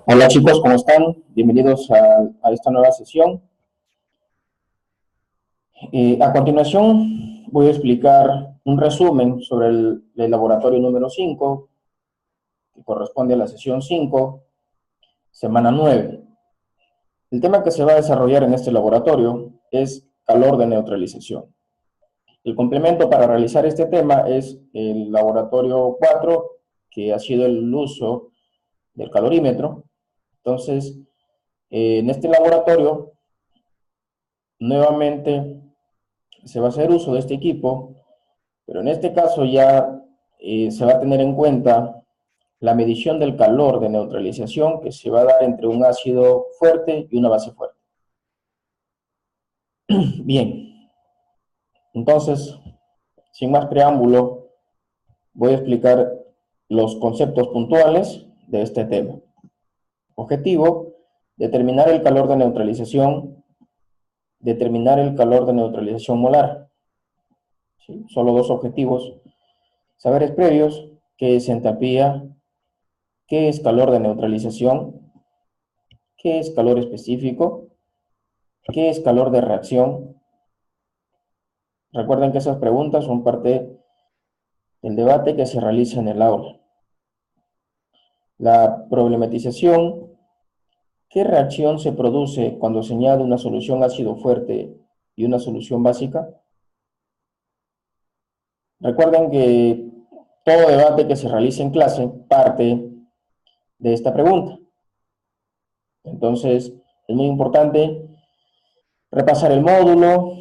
Hola chicos, ¿cómo están? Bienvenidos a esta nueva sesión. A continuación voy a explicar un resumen sobre el laboratorio número 5, que corresponde a la sesión 5, semana 9. El tema que se va a desarrollar en este laboratorio es calor de neutralización. El complemento para realizar este tema es el laboratorio 4, que ha sido el uso del calorímetro. Entonces, en este laboratorio, nuevamente se va a hacer uso de este equipo, pero en este caso ya se va a tener en cuenta la medición del calor de neutralización que se va a dar entre un ácido fuerte y una base fuerte. Bien, entonces, sin más preámbulo, voy a explicar los conceptos puntuales de este tema. Objetivo, determinar el calor de neutralización, determinar el calor de neutralización molar. ¿Sí? Solo dos objetivos. Saberes previos, qué es entalpía, qué es calor de neutralización, qué es calor específico, qué es calor de reacción. Recuerden que esas preguntas son parte del debate que se realiza en el aula. La problematización, ¿qué reacción se produce cuando se añade una solución ácido fuerte y una solución básica? Recuerden que todo debate que se realice en clase parte de esta pregunta. Entonces, es muy importante repasar el módulo.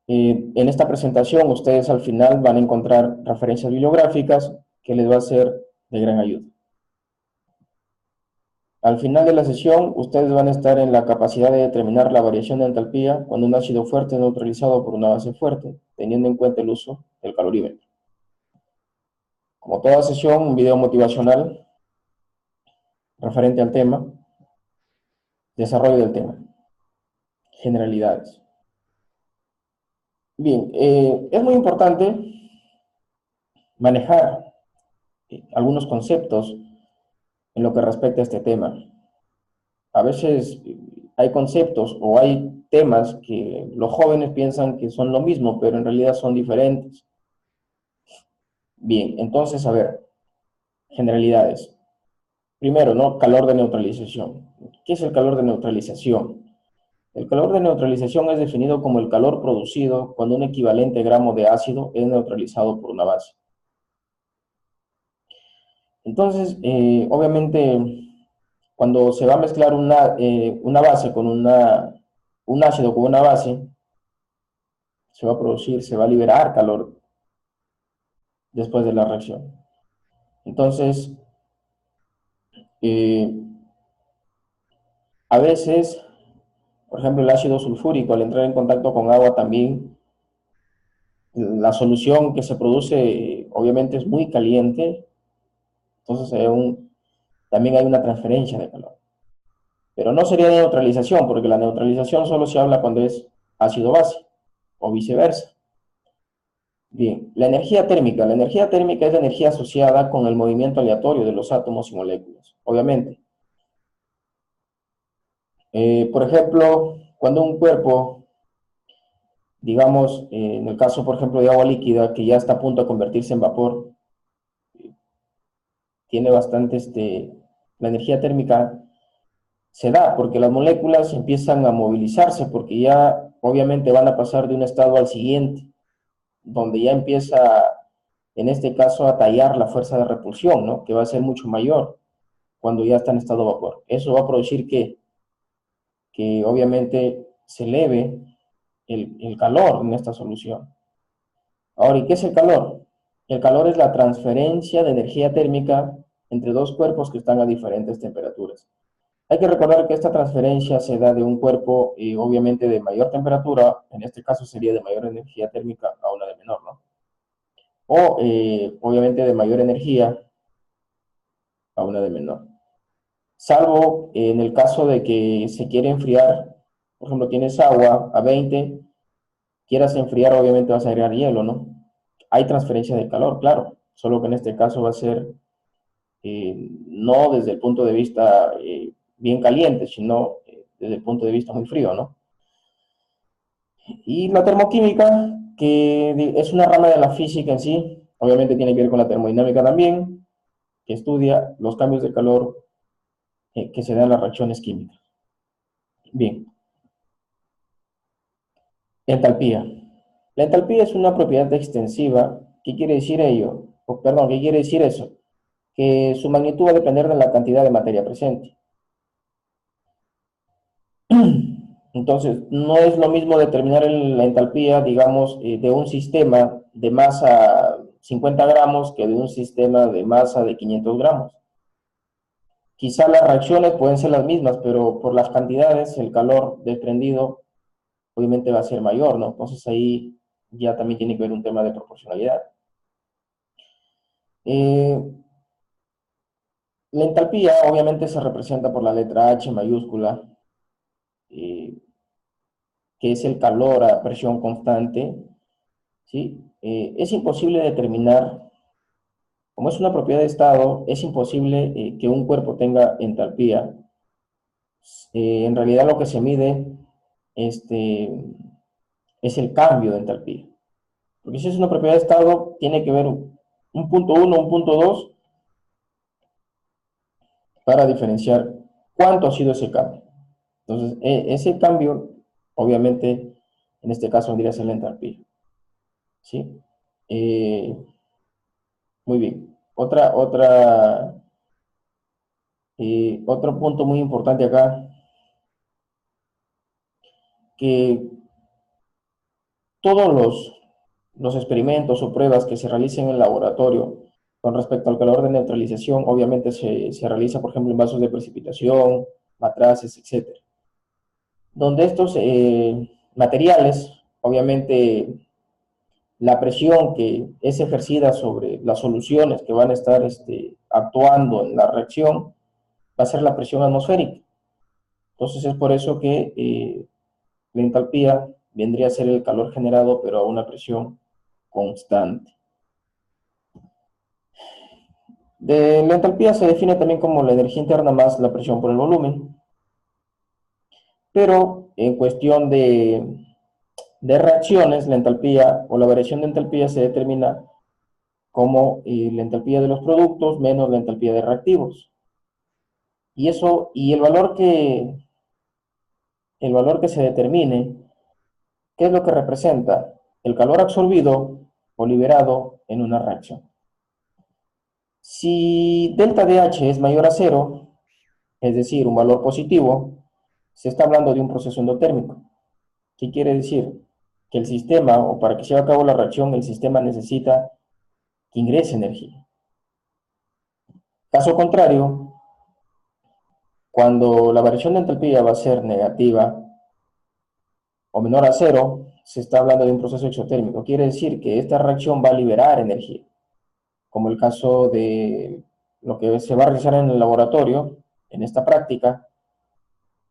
En esta presentación ustedes al final van a encontrar referencias bibliográficas que les va a ser de gran ayuda. Al final de la sesión, ustedes van a estar en la capacidad de determinar la variación de entalpía cuando un ácido fuerte es neutralizado por una base fuerte, teniendo en cuenta el uso del calorímetro. Como toda sesión, un video motivacional referente al tema, desarrollo del tema, generalidades. Bien, es muy importante manejar algunos conceptos en lo que respecta a este tema. A veces hay conceptos o hay temas que los jóvenes piensan que son lo mismo, pero en realidad son diferentes. Bien, entonces, a ver, generalidades. Primero, ¿no? Calor de neutralización. ¿Qué es el calor de neutralización? El calor de neutralización es definido como el calor producido cuando un equivalente gramo de ácido es neutralizado por una base. Entonces, obviamente, cuando se va a mezclar una base con un ácido con una base, se va a producir, se va a liberar calor después de la reacción. Entonces, eh, a veces, por ejemplo, el ácido sulfúrico al entrar en contacto con agua también, la solución que se produce obviamente es muy caliente, entonces también hay una transferencia de calor. Pero no sería neutralización, porque la neutralización solo se habla cuando es ácido-base o viceversa. Bien, la energía térmica. La energía térmica es la energía asociada con el movimiento aleatorio de los átomos y moléculas, obviamente. Por ejemplo, cuando un cuerpo, digamos, en el caso, por ejemplo, de agua líquida, que ya está a punto de convertirse en vapor, tiene bastante, la energía térmica se da porque las moléculas empiezan a movilizarse, porque ya obviamente van a pasar de un estado al siguiente, donde ya empieza, en este caso, a tallar la fuerza de repulsión, ¿no? Que va a ser mucho mayor cuando ya está en estado vapor. Eso va a producir que obviamente se eleve el calor en esta solución. Ahora, ¿y qué es el calor? El calor es la transferencia de energía térmica entre dos cuerpos que están a diferentes temperaturas. Hay que recordar que esta transferencia se da de un cuerpo, obviamente, de mayor temperatura, en este caso sería de mayor energía térmica a una de menor, ¿no? O, obviamente, de mayor energía a una de menor. Salvo en el caso de que se quiere enfriar, por ejemplo, tienes agua a 20, quieras enfriar, obviamente vas a agregar hielo, ¿no? Hay transferencia de calor, claro, solo que en este caso va a ser no desde el punto de vista bien caliente, sino desde el punto de vista muy frío, ¿no? Y la termoquímica, que es una rama de la física en sí, obviamente tiene que ver con la termodinámica también, que estudia los cambios de calor que se dan en las reacciones químicas. Bien, entalpía. La entalpía es una propiedad extensiva. ¿Qué quiere decir ello? Perdón, ¿qué quiere decir eso? Que su magnitud va a depender de la cantidad de materia presente. Entonces, no es lo mismo determinar la entalpía, digamos, de un sistema de masa 50 gramos que de un sistema de masa de 500 gramos. Quizá las reacciones pueden ser las mismas, pero por las cantidades, el calor desprendido obviamente va a ser mayor, ¿no? Entonces ahí ya también tiene que ver un tema de proporcionalidad. Eh, la entalpía obviamente se representa por la letra H mayúscula, eh, que es el calor a presión constante, ¿sí? Es imposible determinar, como es una propiedad de estado, es imposible que un cuerpo tenga entalpía. En realidad lo que se mide es el cambio de entalpía. Porque si es una propiedad de estado, tiene que ver un punto 1, un punto 2, para diferenciar cuánto ha sido ese cambio. Entonces, ese cambio, obviamente, en este caso vendría a ser la entalpía. ¿Sí? Eh, Muy bien. Otro punto muy importante acá, que todos los experimentos o pruebas que se realicen en el laboratorio con respecto al calor de neutralización, obviamente se realiza, por ejemplo, en vasos de precipitación, matraces, etcétera. Donde estos materiales, obviamente, la presión que es ejercida sobre las soluciones que van a estar actuando en la reacción va a ser la presión atmosférica. Entonces es por eso que la entalpía vendría a ser el calor generado, pero a una presión constante. La entalpía se define también como la energía interna más la presión por el volumen, pero en cuestión de reacciones, la entalpía o la variación de entalpía se determina como la entalpía de los productos menos la entalpía de reactivos. Y el valor que se determine, ¿qué es lo que representa? El calor absorbido o liberado en una reacción. Si delta DH es mayor a cero, es decir, un valor positivo, se está hablando de un proceso endotérmico. ¿Qué quiere decir? Que el sistema, o para que se lleve a cabo la reacción, el sistema necesita que ingrese energía. Caso contrario, cuando la variación de entalpía va a ser negativa o menor a cero, se está hablando de un proceso exotérmico. Quiere decir que esta reacción va a liberar energía, como el caso de lo que se va a realizar en el laboratorio, en esta práctica,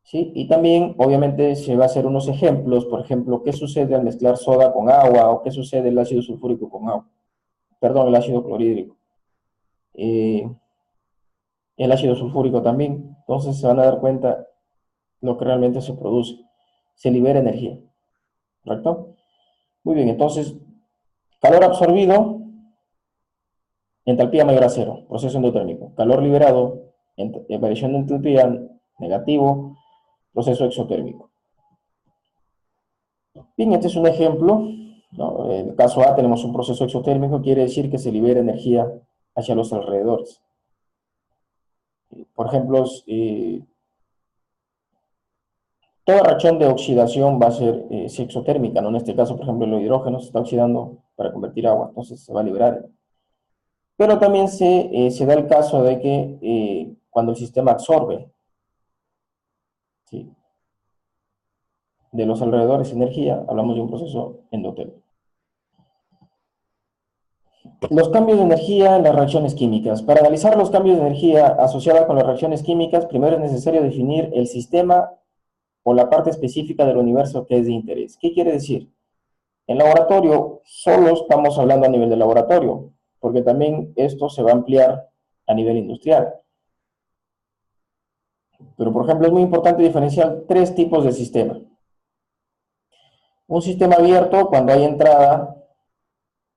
¿sí? Y también, obviamente, se va a hacer unos ejemplos, por ejemplo, qué sucede al mezclar soda con agua o qué sucede el ácido sulfúrico con agua, perdón, el ácido clorhídrico. El ácido sulfúrico también. Entonces se van a dar cuenta lo que realmente se produce. Se libera energía, ¿correcto? Muy bien, entonces, calor absorbido, entalpía mayor a cero, proceso endotérmico. Calor liberado, variación de entalpía negativo, proceso exotérmico. Bien, este es un ejemplo, ¿no? En el caso A tenemos un proceso exotérmico, quiere decir que se libera energía hacia los alrededores. Por ejemplo, toda reacción de oxidación va a ser exotérmica, ¿no? En este caso, por ejemplo, el hidrógeno se está oxidando para convertir agua, entonces se va a liberar. Pero también se da el caso de que cuando el sistema absorbe, ¿sí?, de los alrededores energía, hablamos de un proceso endotérmico. Los cambios de energía en las reacciones químicas. Para analizar los cambios de energía asociada con las reacciones químicas, primero es necesario definir el sistema o la parte específica del universo que es de interés. ¿Qué quiere decir? En laboratorio solo estamos hablando a nivel de laboratorio, porque también esto se va a ampliar a nivel industrial. Pero, por ejemplo, es muy importante diferenciar tres tipos de sistema. Un sistema abierto cuando hay entrada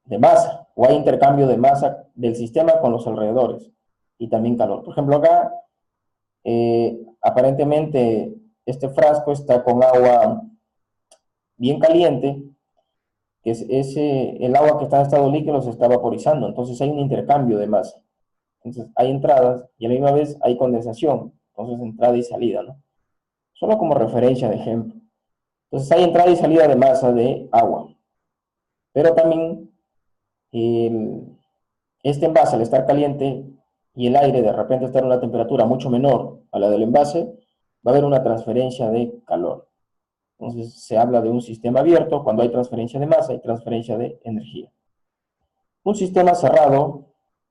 de masa o hay intercambio de masa del sistema con los alrededores y también calor. Por ejemplo, acá aparentemente este frasco está con agua bien caliente, que el agua que está en estado líquido se está vaporizando, entonces hay un intercambio de masa. Entonces hay entradas y a la misma vez hay condensación, entonces entrada y salida, ¿no? Solo como referencia de ejemplo. Entonces hay entrada y salida de masa de agua, pero también este envase al estar caliente y el aire de repente estar a una temperatura mucho menor a la del envase, va a haber una transferencia de calor. Entonces se habla de un sistema abierto cuando hay transferencia de masa y transferencia de energía. Un sistema cerrado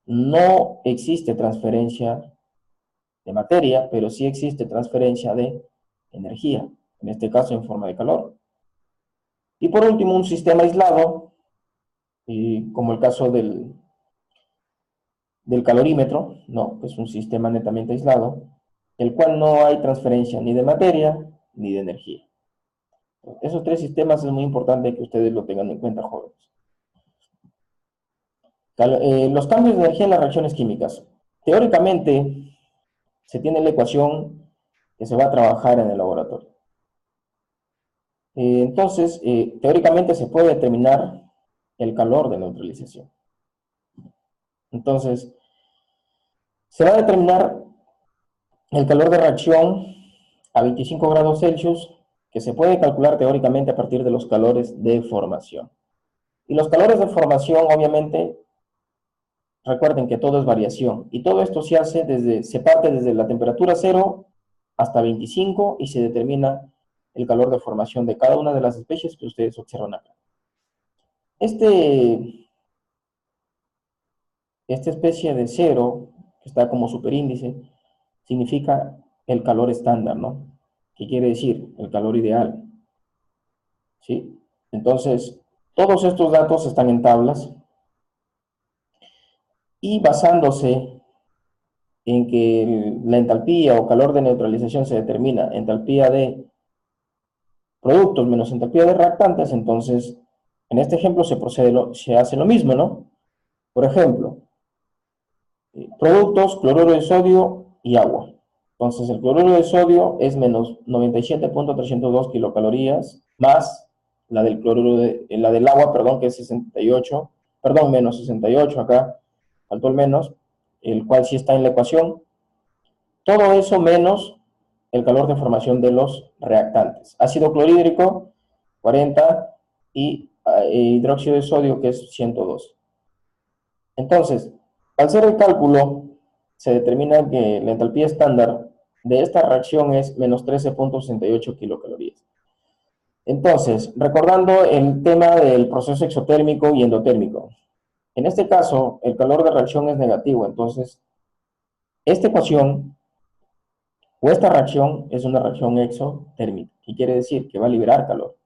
no existe transferencia de materia, pero sí existe transferencia de energía, en este caso en forma de calor. Y por último, un sistema aislado, como el caso del calorímetro, ¿no? Que es un sistema netamente aislado, el cual no hay transferencia ni de materia ni de energía. Esos tres sistemas es muy importante que ustedes lo tengan en cuenta, jóvenes. Los cambios de energía en las reacciones químicas. Teóricamente, se tiene la ecuación que se va a trabajar en el laboratorio. Entonces, teóricamente se puede determinar el calor de neutralización. Entonces, se va a determinar el calor de reacción a 25 grados Celsius, que se puede calcular teóricamente a partir de los calores de formación. Y los calores de formación, obviamente, recuerden que todo es variación. Y todo esto se parte desde la temperatura 0 hasta 25 y se determina el calor de formación de cada una de las especies que ustedes observan acá. Esta especie de 0, que está como superíndice, significa el calor estándar, ¿no? ¿Qué quiere decir? El calor ideal. ¿Sí? Entonces, todos estos datos están en tablas y basándose en que la entalpía o calor de neutralización se determina entalpía de productos menos entalpía de reactantes, entonces, en este ejemplo se hace lo mismo, ¿no? Por ejemplo, productos, cloruro de sodio y agua. Entonces, el cloruro de sodio es menos 97.302 kilocalorías, más la del agua, perdón, que es 68, perdón, menos 68 acá, faltó el menos, el cual sí está en la ecuación. Todo eso menos el calor de formación de los reactantes. Ácido clorhídrico, 40, y hidróxido de sodio, que es 102. Entonces, al hacer el cálculo, se determina que la entalpía estándar de esta reacción es menos 13.68 kilocalorías. Entonces, recordando el tema del proceso exotérmico y endotérmico. En este caso, el calor de reacción es negativo, entonces, esta ecuación o esta reacción es una reacción exotérmica, que quiere decir que va a liberar calor.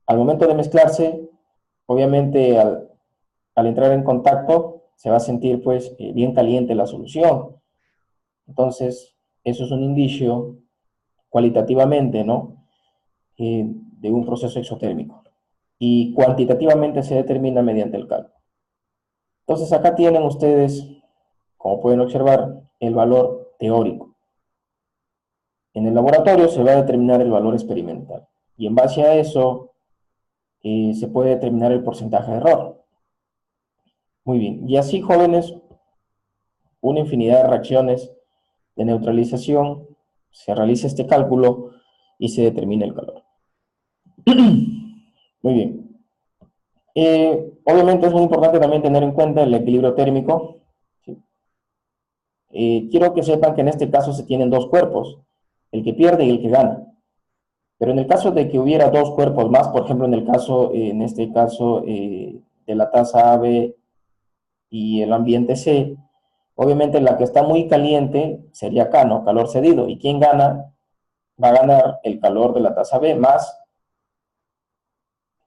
Al momento de mezclarse, obviamente al entrar en contacto, se va a sentir pues bien caliente la solución. Entonces, eso es un indicio cualitativamente, ¿no? De un proceso exotérmico. Y cuantitativamente se determina mediante el cálculo. Entonces, acá tienen ustedes, como pueden observar, el valor teórico. En el laboratorio se va a determinar el valor experimental. Y en base a eso, se puede determinar el porcentaje de error. Muy bien. Y así, jóvenes, una infinidad de reacciones de neutralización, se realiza este cálculo y se determina el calor. Muy bien. Obviamente es muy importante también tener en cuenta el equilibrio térmico. ¿Sí? Quiero que sepan que en este caso se tienen dos cuerpos, el que pierde y el que gana. Pero en el caso de que hubiera dos cuerpos más, por ejemplo, en este caso de la tasa AB y el ambiente C, obviamente la que está muy caliente sería K, ¿no? Calor cedido. ¿Y quién gana? Va a ganar el calor de la tasa B más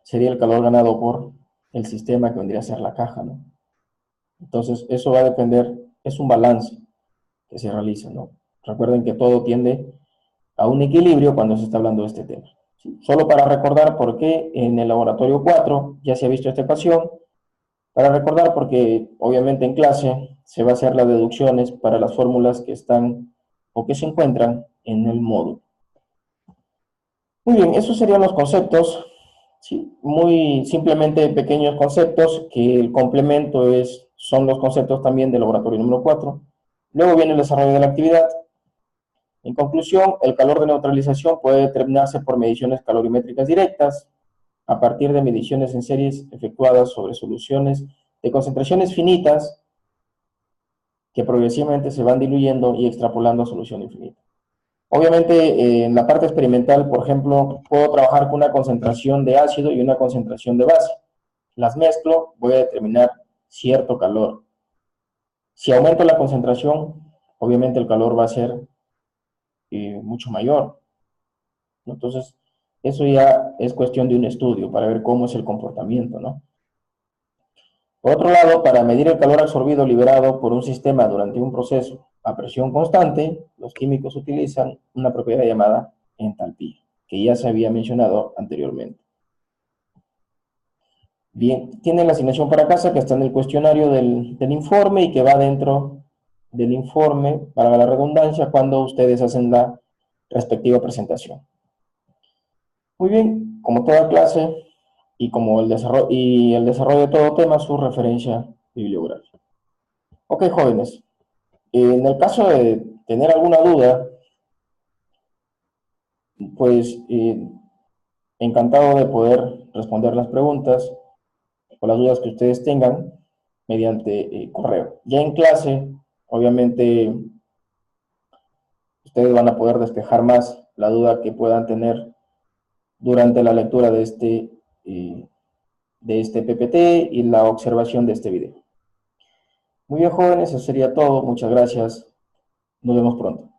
sería el calor ganado por el sistema que vendría a ser la caja, ¿no? Entonces, eso va a depender es un balance que se realiza, ¿no? Recuerden que todo tiende a un equilibrio cuando se está hablando de este tema. ¿Sí? Solo para recordar por qué en el laboratorio 4 ya se ha visto esta ecuación, para recordar porque obviamente en clase se va a hacer las deducciones para las fórmulas que están o que se encuentran en el módulo. Muy bien, esos serían los conceptos, ¿sí? Muy simplemente pequeños conceptos que el complemento son los conceptos también del laboratorio número 4. Luego viene el desarrollo de la actividad. En conclusión, el calor de neutralización puede determinarse por mediciones calorimétricas directas a partir de mediciones en series efectuadas sobre soluciones de concentraciones finitas que progresivamente se van diluyendo y extrapolando a solución infinita. Obviamente, en la parte experimental, por ejemplo, puedo trabajar con una concentración de ácido y una concentración de base. Las mezclo, voy a determinar cierto calor. Si aumento la concentración, obviamente el calor va a ser mucho mayor, ¿no? Entonces, eso ya es cuestión de un estudio para ver cómo es el comportamiento, ¿no? Por otro lado, para medir el calor absorbido liberado por un sistema durante un proceso a presión constante, los químicos utilizan una propiedad llamada entalpía, que ya se había mencionado anteriormente. Bien, tienen la asignación para casa que está en el cuestionario del informe y que va dentro del informe, para la redundancia, cuando ustedes hacen la respectiva presentación. Muy bien, como toda clase y como el desarrollo de todo tema, su referencia bibliográfica. Ok, jóvenes, en el caso de tener alguna duda, pues encantado de poder responder las preguntas o las dudas que ustedes tengan mediante correo. Ya en clase, obviamente, ustedes van a poder despejar más la duda que puedan tener durante la lectura de este PPT y la observación de este video. Muy bien, jóvenes, eso sería todo. Muchas gracias. Nos vemos pronto.